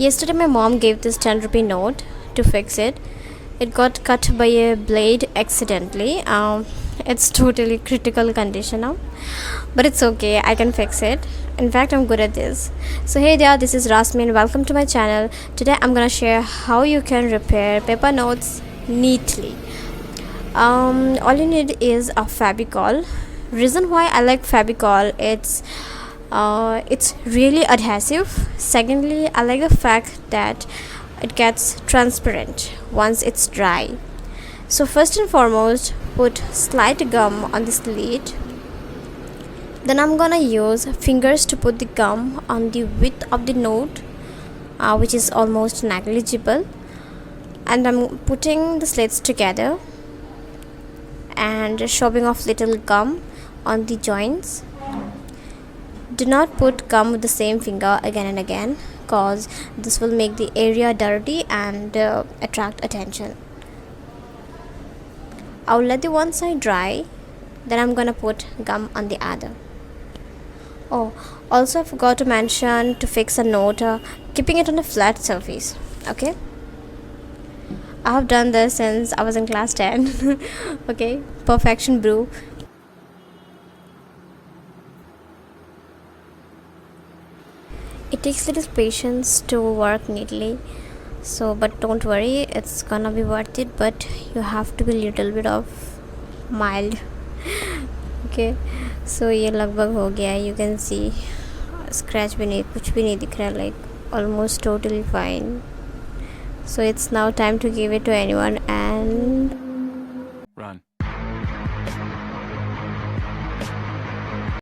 Yesterday my mom gave this 10 rupee note to fix it. It got cut by a blade accidentally. It's totally critical condition now, but it's okay, I can fix it. In fact, I'm good at this. So hey there, this is Rasmi and welcome to my channel. Today I'm gonna share how you can repair paper notes neatly. All you need is a Fabicol. Reason why I like Fabicol, it's really adhesive. Secondly, I like the fact that it gets transparent once it's dry. So first and foremost, put slight gum on the slate. Then I'm gonna use fingers to put the gum on the width of the note, which is almost negligible, and I'm putting the slates together and shoving off little gum on the joints. Do not put gum with the same finger again and again, cause this will make the area dirty and attract attention. I'll let the one side dry, then I'm gonna put gum on the other. Oh, also I forgot to mention to fix a note, keeping it on a flat surface. Okay, I have done this since I was in class 10. Okay, perfection brew. It takes little patience to work neatly, so but don't worry, it's gonna be worth it, but you have to be little bit of mild. Okay, so ये लगभग हो गया है. You can see scratch भी नहीं, कुछ भी नहीं दिख रहा है, like almost totally fine. So it's now time to give it to anyone, and